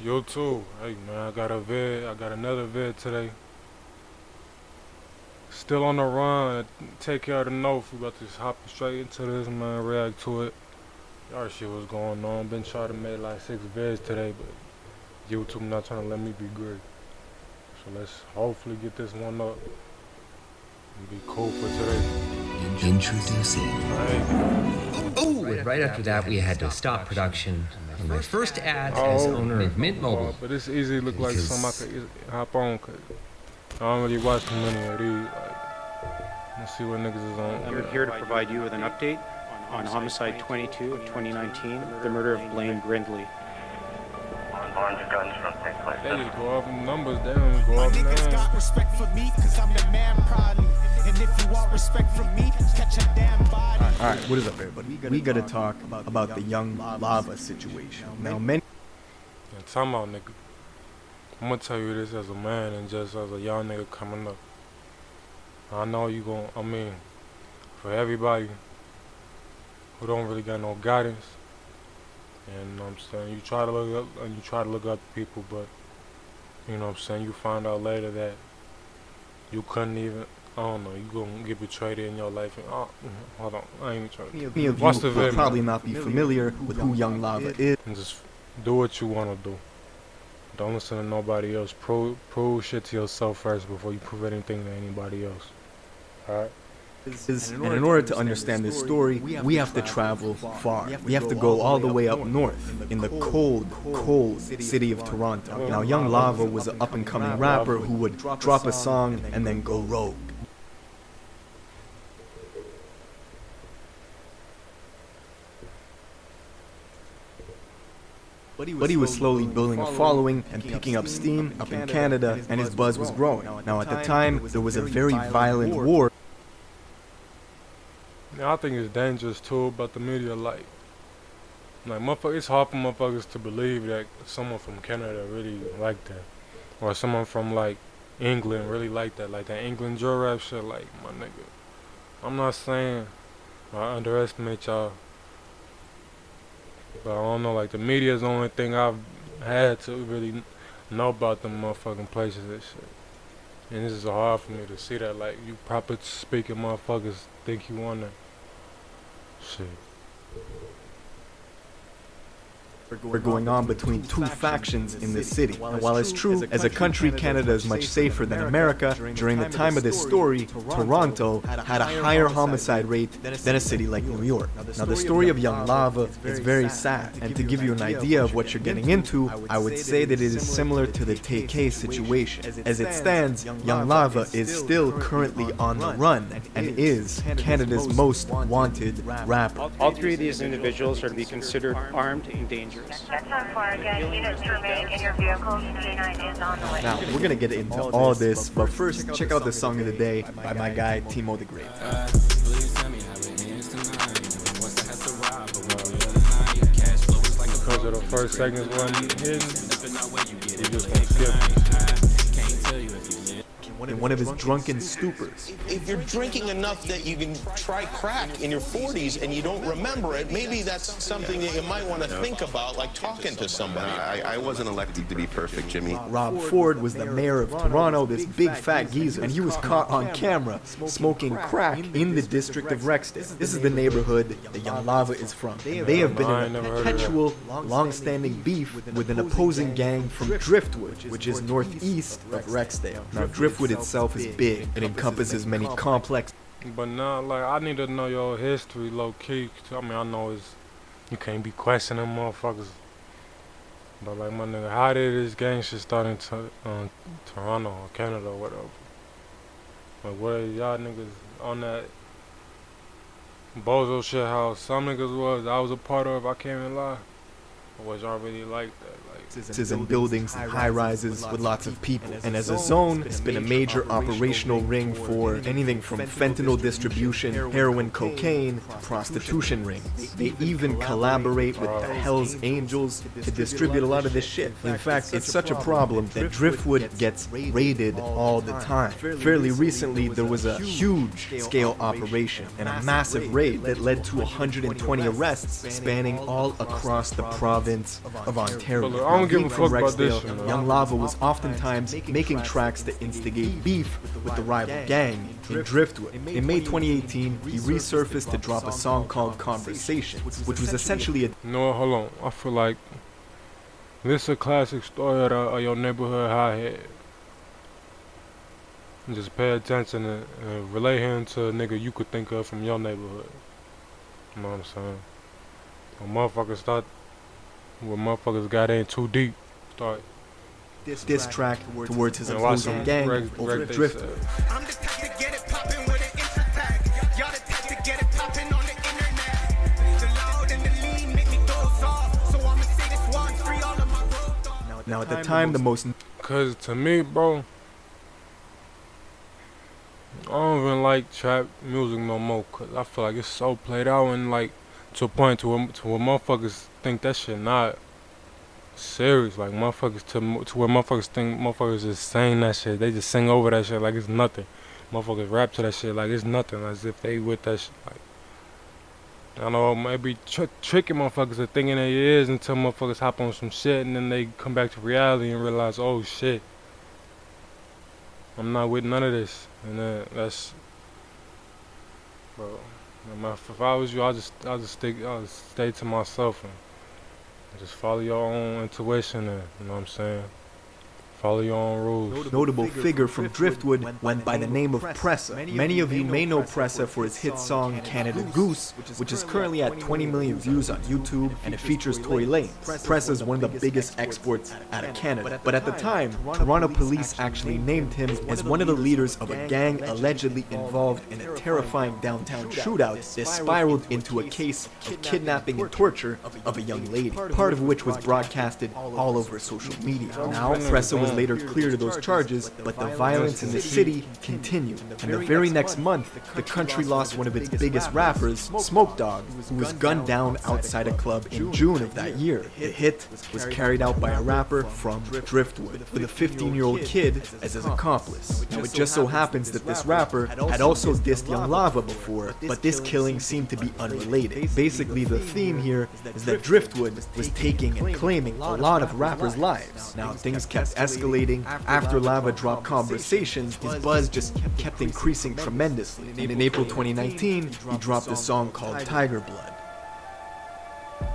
You too. Hey man, I got another vid today. Still on the run. Take care of the North. We about to just hop straight into this, man. React to it. Y'all shit what's going on. Been trying to make like 6 vids today, but YouTube not trying to let me be great. So let's hopefully get this one up and be cool for today. Introducing. Right after that, we had to stop production. And my first ads as owner of Mint Mobile. But this easily look like something I could hop on, cause I don't really watch too many of these. Like, let's see what niggas is on. We're here to provide you with an update on Homicide 22 of 2019, the murder of Blaine Grindley. They just go off in numbers, they don't go off in names. Got respect for me, cause I'm the man proudly. And if you want respect from me, catch a damn body. Alright, what is up everybody? We gotta talk about the young lava situation. Now many And time out, nigga. I'm gonna tell you this as a man and just as a young nigga coming up. I know you for everybody who don't really got no guidance, and you know what I'm saying, you try to look up and you try to look up to people, but you know what I'm saying, you find out later that you couldn't even, I don't know, you gonna get betrayed in your life and hold on, I ain't even trying to. many of you will probably not be familiar with who Young Lava is. And just do what you wanna do. Don't listen to nobody else. Prove shit to yourself first before you prove anything to anybody else. Alright? And in order to understand this story, we have to travel far. We have to go all the way up north, in the cold city of Toronto. Now, Young Lava was an up-and-coming rapper who would drop a song and then go rogue. But he was slowly building a following and picking up steam up in Canada, and his buzz was growing. Now, at the time, there was a very violent war. Yeah, I think it's dangerous too about the media, like motherfuckers, it's hard for motherfuckers to believe that someone from Canada really like that, or someone from like England really like that England drill rap shit. Like, my nigga, I'm not saying I underestimate y'all, but I don't know, like, the media is the only thing I've had to really know about them motherfucking places and shit. And this is hard for me to see that, like, you proper speaking motherfuckers think you want that shit. Were going on between two factions in the city. And while it's true, as a country, Canada is much safer than America, during the time of this story, Toronto had a higher homicide rate than a city like New York. Now, the story of Young Lava is very sad, and to give you an idea of what you're getting into, I would say that it is similar to the Tay K situation. As it stands, Young Lava is still currently on the run, and is Canada's most wanted rapper. All three of these individuals are to be considered armed and dangerous. That's on far again. Units remain in your vehicles. K9 is on the way. Now, we're gonna get into all this, but first, check out the song of the day by my guy, Timo the Great. Because of the first seconds wasn't hidden, you just gonna skip. In one of his drunken stupors. If you're drinking enough that you can try crack in your 40s and you don't remember it, maybe that's something that you might want to think about, like talking to somebody. I wasn't elected to be perfect, Jimmy. Rob Ford was the mayor of Toronto, this big fat geezer, and he was caught on camera smoking crack in the district of Rexdale. This is the neighborhood that Young Lava is from. They have been in a perpetual, long-standing beef with an opposing gang from Driftwood, which is northeast of Rexdale. Now, Driftwood itself is big. It encompasses many complex. But now, like, I need to know your history, low key. I mean, I know you can't be questioning motherfuckers. But like, my nigga, how did this gang shit start in Toronto or Canada or whatever? Like, what are y'all niggas on that bozo shit how some niggas was, I was a part of, I can't even lie. Or was y'all really like that? In buildings and high-rises with lots of people. And as a zone, it's been a major operational ring for anything from fentanyl distribution, heroin, cocaine, prostitution rings. They even collaborate with the Hells Angels to distribute a lot of this shit. In fact, it's such a problem that Driftwood gets raided all the time. Fairly recently, there was a huge-scale operation and a massive raid that led to 120 arrests spanning all across the province province of Ontario. But look, I don't give a Being from fuck about this Rexdale, shit, man. Young Lava was oftentimes making tracks that instigate beef with the rival gang in Driftwood. In May 2018, he resurfaced to drop a song called Conversations, which was essentially a No, hold on. I feel like this is a classic story of your neighborhood hothead. And just pay attention and relate him to a nigga you could think of from your neighborhood. You know what I'm saying? When motherfuckers got in too deep, start diss track towards his and watch opposing them gang wreck over they Driftwood. self. I'm the type to get it poppin' with an intro tag. Y'all the type to get it poppin' on the internet. The loud and the lean make me doze off. So I'ma say this once, free all of my road dogs. Now at the time, the most Cause to me, bro, I don't even like trap music no more. Cause I feel like it's so played out and like to a point to where motherfuckers think that shit not serious. Like motherfuckers to where motherfuckers think motherfuckers just saying that shit. They just sing over that shit like it's nothing. Motherfuckers rap to that shit like it's nothing, as if they with that shit. Like I don't know, maybe tricking motherfuckers into thinking that it is until motherfuckers hop on some shit and then they come back to reality and realize, oh shit, I'm not with none of this. And then that's, bro. If I was you, I'll just stay to myself and just follow your own intuition and, you know what I'm saying? Follow your own rules. notable figure from Driftwood went by the name of Pressa. Many of you may know Pressa for his hit song Canada Goose, which is currently at 20 million views on YouTube, and it features Tory Lanez. Pressa is one of the biggest exports out of Canada. But at the time, Toronto police actually named him as one of the leaders of a gang allegedly involved in a terrifying downtown shootout that spiraled into a case of kidnapping and torture of a young lady, part of which was broadcasted all over social media. Now, Pressa was later cleared of those charges, but the violence in the city continued. And the very next month, the country lost one of its biggest rappers, Smoke Dogg, who was gunned down outside a club in June of that year. The hit was carried out by a rapper from Driftwood, with a 15-year-old kid as his accomplice. Now, it just so happens that this rapper had also dissed Young Lava before, but this killing seemed to be unrelated. Basically, the theme here is that Driftwood was taking and claiming a lot of rappers' lives. Now, things kept escalating. After Lava dropped Conversations, his buzz just kept increasing tremendously. And in April 2019, he dropped a song called Tiger Blood.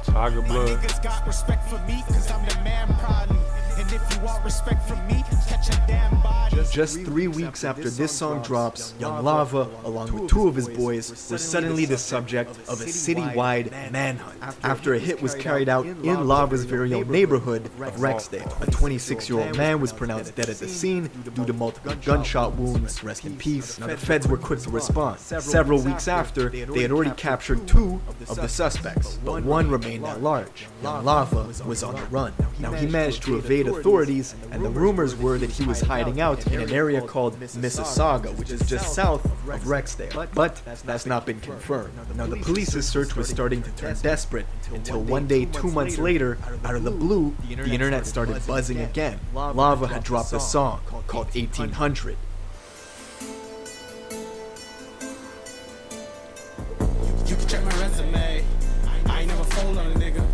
Tiger My Blood. niggas got respect for me, cause I'm the man proudly. And if you want respect from me, catch a damn body. Just 3 weeks after this song drops, Young Lava, along with two of his boys, were suddenly the subject of a citywide manhunt after a hit was carried out in Lava's very own neighborhood of Rexdale. A 26-year-old man was pronounced dead at the scene due to multiple gunshot wounds. Rest in peace. Now, the feds were quick to respond. Several weeks after, they had already captured 2 of the suspects, but one remained at large. Young Lava was on the run. Now, he managed to evade authorities, and the rumors were that he was hiding out in an area called Mississauga, which is just south of Rexdale. But that's not been confirmed. Now, the police's search was starting to turn desperate until one day, 2 months later, out of the blue, the internet started buzzing again. Lava had dropped a song called 1800. You can check my resume. I ain't never fold on a nigga.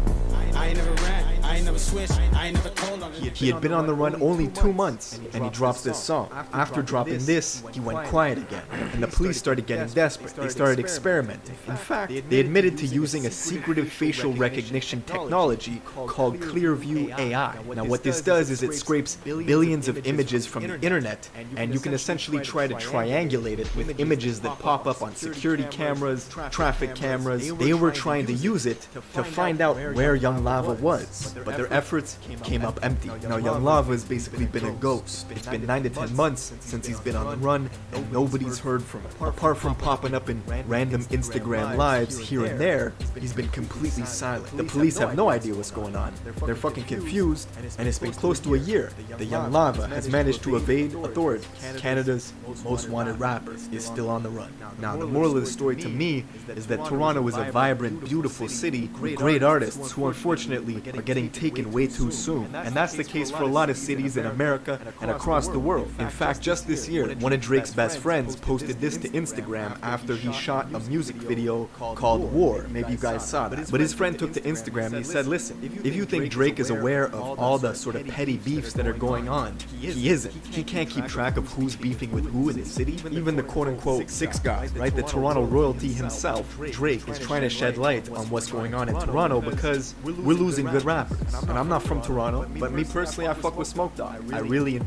I ain't never ran. I ain't never switched. I ain't never told on a nigga. He had been on the run only 2 months, and he drops this song. After dropping this, he went quiet again, and the police started getting desperate. They started experimenting. In fact, they admitted to using a secretive facial recognition technology called Clearview AI. Now, what this does is it scrapes billions of images from the internet, and you can essentially try to triangulate it with images that pop up on security cameras, traffic cameras. They were trying to use it to find out where Young Lava was, but their efforts came up empty. Now, Young Lava has basically been a ghost. It's been 9 to 10 months since he's been on the run, and nobody's heard from him. Apart from popping up in random Instagram lives here and there, he's been completely silent. The police have no idea what's going on. They're fucking confused, and it's been close to a year that Young Lava has managed to evade authorities. Canada's most wanted rapper is still on the run. Now, the moral of the story to me is that Toronto is a vibrant, beautiful city with great artists who unfortunately are getting taken way too soon. And that's the case for a lot of cities in America and across the world. In fact, just this year, one of Drake's best friends posted this to Instagram after he shot a music video called War. Maybe you guys saw that. But his friend took to Instagram and he said, listen, if you think Drake is aware of all the sort of petty beefs that are going on, he isn't. He can't keep track of who's beefing with who in his city. Even the quote-unquote six guy, right? The Toronto royalty himself, Drake, is trying to shed light on what's going on in Toronto because we're losing good rappers. And I'm not from Toronto, but me personally, I fuck with Smoke Dogg. I really...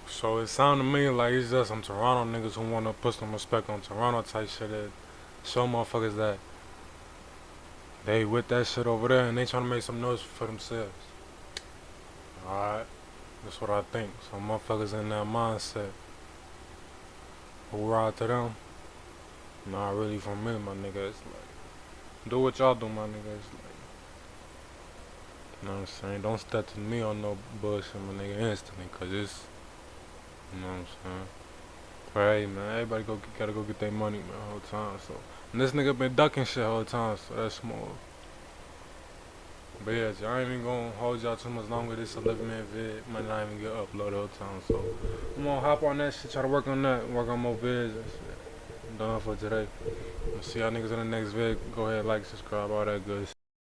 So it sounded to me like it's just some Toronto niggas who want to put some respect on Toronto type shit, that show motherfuckers that they with that shit over there and they trying to make some noise for themselves. Alright, that's what I think. Some motherfuckers in that mindset who ride to them, not really from me, my nigga. It's like, do what y'all do, my nigga. It's like, you know what I'm saying? Don't step to me on no bullshit, my nigga, instantly, cause it's, you know what I'm saying? But hey, man, everybody gotta go get their money, man, the whole time. So, and this nigga been ducking shit the whole time, so that's small. But yeah, I ain't even gonna hold y'all too much longer. This 11-minute vid might not even get uploaded the whole time. So I'm gonna hop on that shit, try to work on that, work on more vids and shit. I'm done for today. I'll see y'all niggas in the next vid. Go ahead, like, subscribe, all that good shit.